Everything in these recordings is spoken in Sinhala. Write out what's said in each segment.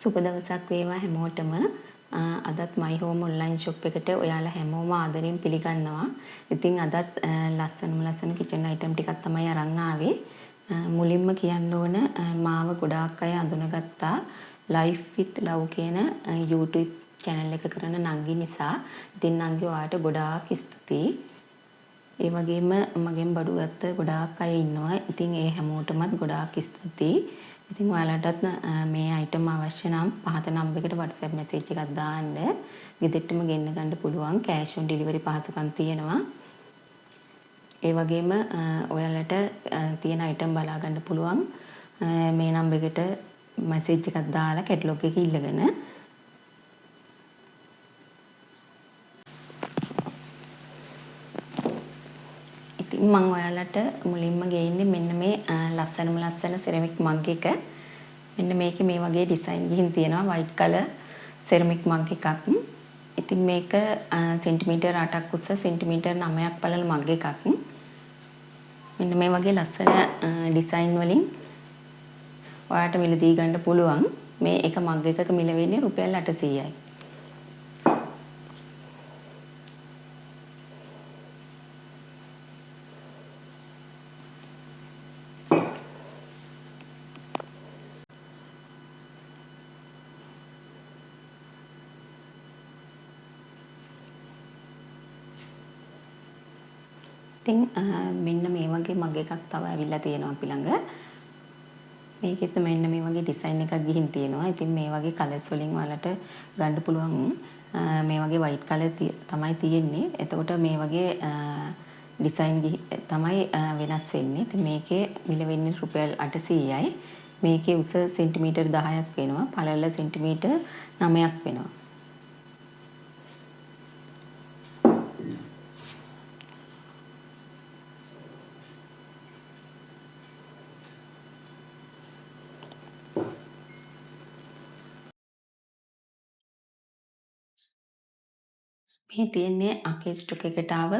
සුබ දවසක් වේවා හැමෝටම. අදත් My Home online shop එකට ඔයාලා හැමෝම ආදරෙන් පිළිගන්නවා. ඉතින් අදත් ලස්සන kitchen item ටිකක් තමයි අරන් ආවේ. මුලින්ම කියන්න ඕන මාව ගොඩාක් අය අඳුනගත්තා Life with Love කියන YouTube channel එක කරන නංගි නිසා. ඉතින් නංගි ඔයාට ගොඩාක් ස්තුතියි. ඒ වගේම මගෙන් බඩු ගත්ත ගොඩාක් අය ඉන්නවා. ඉතින් ඒ හැමෝටමත් ගොඩාක් ස්තුතියි. ඉතින් ඔයාලටත් මේ අයිටම් අවශ්‍ය නම් පහත නම්බර් එකට WhatsApp message එකක් දාන්න. ගෙදරටම ගෙන්න ගන්න පුළුවන්. cash on delivery පහසුකම් තියෙනවා. ඒ වගේම ඔයාලට තියෙන අයිටම් බලා ගන්න පුළුවන්. මේ නම්බර් එකට message එකක් දාලා catalog එක ඉල්ලගෙන මම ඔයාලට මුලින්ම ගේන්නේ මෙන්න මේ ලස්සන සෙරමික් මග් එක. මෙන්න මේකේ මේ වගේ ඩිසයින් ගිහින් තියෙනවා white color සෙරමික් මග් එකක්. ඉතින් මේක සෙන්ටිමීටර් 8ක් උස සෙන්ටිමීටර් 9ක් පළල මග් එකක්. මෙන්න මේ වගේ ලස්සන ඩිසයින් වලින් ඔයාලට මිලදී ගන්න පුළුවන්. මේ එක මග් එකක මිල වෙන්නේ රුපියල් 800යි. ඉතින් මෙන්න මේ වගේ මග් එකක් තව ඇවිල්ලා තියෙනවා අපි ළඟ. මේකෙත් මෙන්න මේ වගේ ඩිසයින් එකක් ගිහින් තියෙනවා. ඉතින් මේ වගේ කලර්ස් වලින් ඔයාලට ගන්න පුළුවන්. මේ වගේ white color තමයි තියෙන්නේ. එතකොට මේ වගේ ඩිසයින් තමයි වෙනස් වෙන්නේ. ඉතින් මේකේ මිල වෙන්නේ රුපියල් 800යි. මේකේ උස සෙන්ටිමීටර් 10ක් වෙනවා. පළල සෙන්ටිමීටර් 9ක් වෙනවා. මේ තියෙන්නේ අපේ ස්ටොක් එකට ආව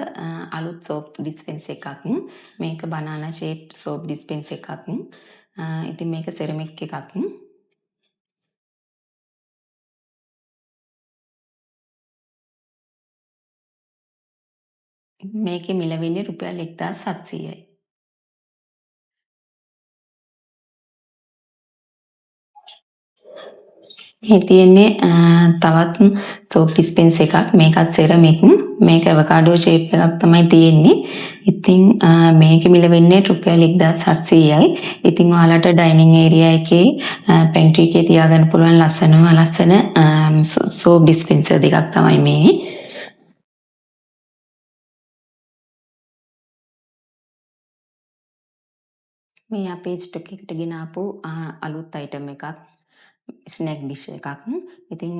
අලුත් සෝප් ඩිස්පෙන්ස් එකක්. මේක බනානා ෂේප් සෝප් ඩිස්පෙන්ස් එකක්. ඉතින් මේක සෙරමික් එකක්. මේකේ මිල වෙන්නේ රුපියල් 1700යි. මේ තියෙන්නේ තවත් සෝප් ඩිස්පෙන්ස් එකක්. මේකත් සෙරමික්. මේක අවකාඩෝ ෂේප් එකක් තමයි තියෙන්නේ. ඉතින් මේකේ මිල වෙන්නේ රුපියල් 1700යි. ඉතින් ඔයාලට ඩයිනින් ඒරියා එකේ පැන්ට්‍රි එකේ තියාගන්න පුළුවන් ලස්සන සෝප් ඩිස්පෙන්සර් දෙකක් තමයි මේ. මේ අපේ ස්ටොක් එකට ගෙන ආපු අලුත් අයිටම් එකක්. ස්නැක් ඩිෂ් එකක්. ඉතින්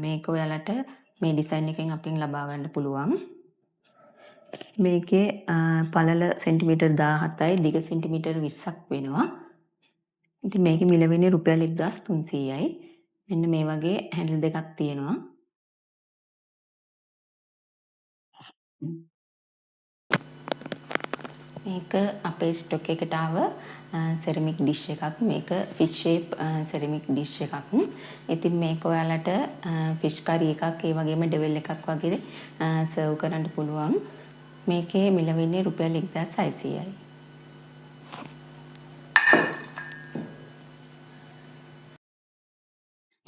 මේක ඔයාලට මේ ඩිසයින් එකෙන් අපෙන් ලබා ගන්න පුළුවන්. මේකේ පළල සෙන්ටිමීටර් 17යි දිග සෙන්ටිමීටර් 20ක් වෙනවා. ඉතින් මේකේ මිල වෙන්නේ රුපියල් 1300යි. මෙන්න මේ වගේ හැන්ඩල් දෙකක් තියෙනවා. මේක අපේ ස්ටොක් එකට ආව සෙරමික් ඩිෂ් එකක්. මේක ෆිෂ් ෂේප් සෙරමික් ඩිෂ් එකක්. ඉතින් මේක ඔයාලට ෆිෂ් කරි එකක් ඒ වගේම ඩෙවල් එකක් වගේ සර්ව් කරන්න පුළුවන්. මේකේ මිල වෙන්නේ රුපියල් 1600යි.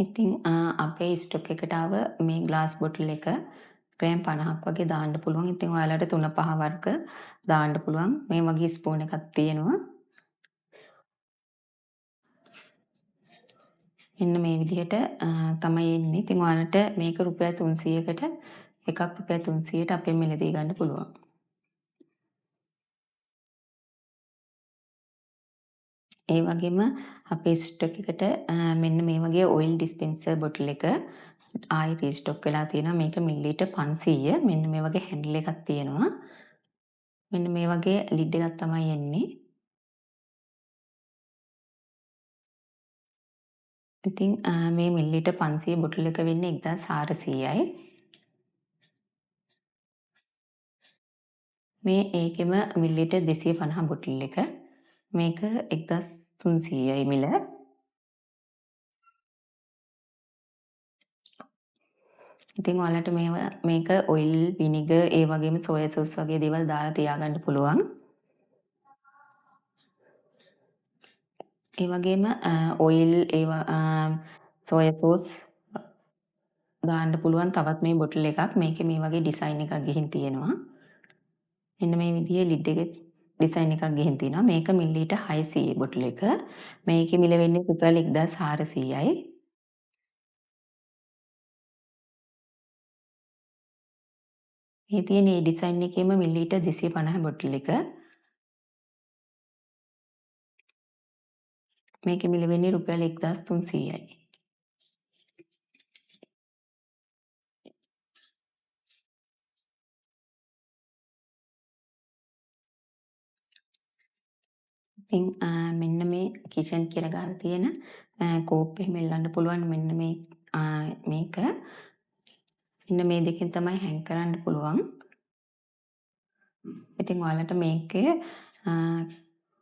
ඉතින් අපේ ස්ටොක් එකට ආව මේ ග්ලාස් බොටල් එක ග්‍රෑම් 50ක් වගේ දාන්න පුළුවන්. ඉතින් ඔයාලට 3-5 වර්ග දාන්න පුළුවන්. මේ වගේ ස්පූන් එකක් තියෙනවා. මෙන්න මේ විදිහට තමයි එන්නේ. ඉතින් ඔයාලට මේක රුපියල් 300කට එකක් රුපියල් 300ට අපෙන් මිලදී ගන්න පුළුවන්. ඒ වගේම අපේ ස්ටොක් එකට මෙන්න මේ වගේ ඔයිල් ඩිස්පෙන්සර් බොටල් එක ආයි රීස්ටොක් වෙලා තියෙනවා. මේක මිලිලීටර් 500. මෙන්න මේ වගේ හැන්ඩල් එකක් තියෙනවා. මෙන්න මේ වගේ ලිඩ් එකක් තමයි එන්නේ. ඉතින් මේ මිලිලීටර් 500 බොටල් එක වෙන්නේ 1400යි. මේ ඒකෙම මිලිලීටර් 250 බොටල් එක. මේක 1300යි මිල. ඉතින් ඔයාලට මේක ඔයිල්, විනිගර් ඒ වගේම සෝයා සෝස් වගේ දේවල් දාලා තියාගන්න පුළුවන්. ඒ වගේම ඔයිල් සෝයා සෝස් දාන්න පුළුවන් තවත් මේ බොටල් එකක්. මේකේ මේ වගේ ඩිසයින් එකක් ගිහින් තියෙනවා. මෙන්න මේ විදිහේ ලිඩ් එකේ ඩිසයින් එකක් ගිහින් තියෙනවා. මේක මිලිලීටර් 600 බොටල් එක. මේකේ මිල වෙන්නේ රුපියල් 1400යි. මේ තියෙන මේ ඩිසයින් එකේම මිලිලීටර් 250 බොටල් එක. මේකේ මිල වෙන්නේ රුපියල් 1300යි. ඉතින් මෙන්න මේ කිචන් කියලා ගාලා තියෙන කෝප් එහෙම එල්ලන්න පුළුවන් මේක. මෙන්න මේ දෙකෙන් තමයි හැන්ග් කරන්න පුළුවන්. ඉතින් ඔයාලට මේකේ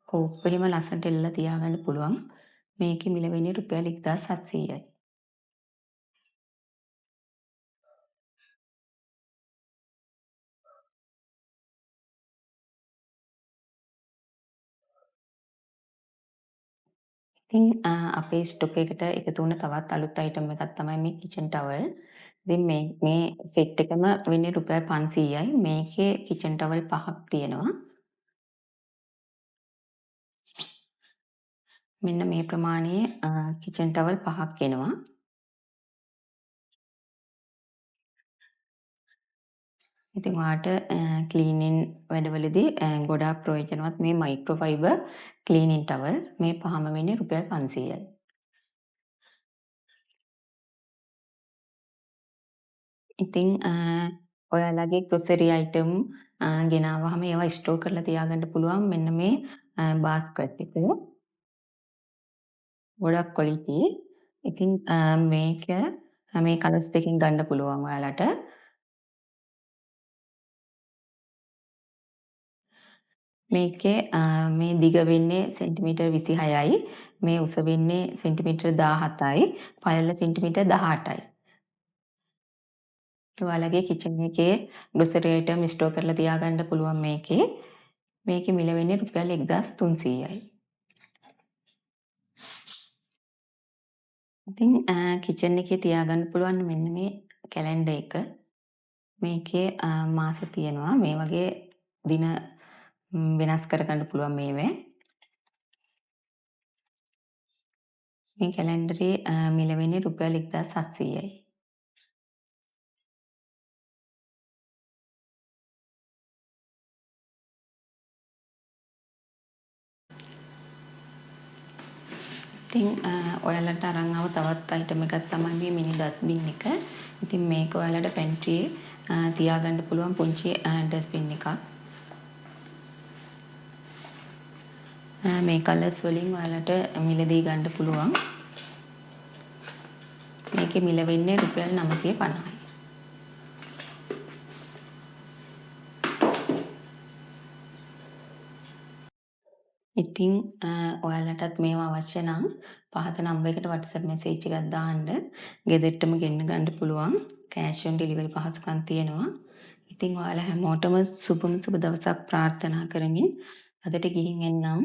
කෝප් එහෙම ලස්සනට එල්ලලා තියාගන්න පුළුවන්. මේකේ මිල වෙන්නේ රුපියල් 1700යි. ඉතින් අපේ ස්ටොක් එකට එකතු වුණ තවත් අලුත් අයිටම් එකක් තමයි මේ කිචන් ටවල්. ඉතින් මේ සෙට් එකම වෙන්නේ රුපියල් 500යි. මේකේ කිචන් ටවල් 5ක් තියෙනවා. මෙන්න මේ ප්‍රමාණයේ කිචන් ටවල් 5ක් එනවා. ඉතින් ඔයාට ක්ලීනින් වැඩවලදී ගොඩාක් ප්‍රයෝජනවත් මේ මයික්‍රෝ ෆයිබර් ක්ලීනින් ටවල්. මේ පහම වෙන්නේ රුපියල් 500යි. ඉතින් ඔයාලගේ ග්‍රොසරි අයිටම් ගෙනාවහම ඒවා ස්ටෝර් කරලා තියාගන්න පුළුවන් මෙන්න මේ බාස්කට් එක. ගොඩක් ක්වොලිටි. ඉතින් මේක මේ කලර්ස් දෙකෙන් ගන්න පුළුවන් ඔයාලට. මේකේ මේ දිග වෙන්නේ සෙන්ටිමීටර් 26යි. මේ උස වෙන්නේ සෙන්ටිමීටර් 17යි. පළල සෙන්ටිමීටර් 18යි. ඔයාලගේ කිචන් එකේ ග්‍රොසරි අයිටම් ස්ටෝර් කරලා තියාගන්න පුළුවන් මේකේ. මේකේ මිල වෙන්නේ රුපියල් 1300යි. ඉතින් කිචන් එකේ තියාගන්න පුළුවන් මෙන්න මේ කැලෙන්ඩර් එක. මේකේ මාස තියෙනවා. මේ වගේ දින වෙනස් කරගන්න පුළුවන් මේවේ. මේ කැලෙන්ඩරේ මිල වෙන්නේ රුපියල් 1700යි. ඉතින් ඔයාලට අරන් ආව තවත් අයිටම් එකක් තමයි මේ මිනි ඩස්බින් එක. ඉතින් මේක ඔයාලට පැන්ට්‍රියේ තියාගන්න පුළුවන් පුංචි ඩස්බින් එකක්. මේ කලර්ස් වලින් ඔයාලට මිලදී ගන්න පුළුවන්. මේකේ මිල වෙන්නේ රුපියල් 950යි. ඉතින් ඔයාලටත් මේවා අවශ්‍ය නම් පහත නම්බර් එකට WhatsApp message එකක් දාන්න. ගෙදරටම ගෙන්න ගන්න පුළුවන්. cash on delivery පහසුකම් තියෙනවා. ඉතින් ඔයාලා හැමෝටම සුබ දවසක් ප්‍රාර්ථනා කරමින් අදට ගිහින් එන්නම්.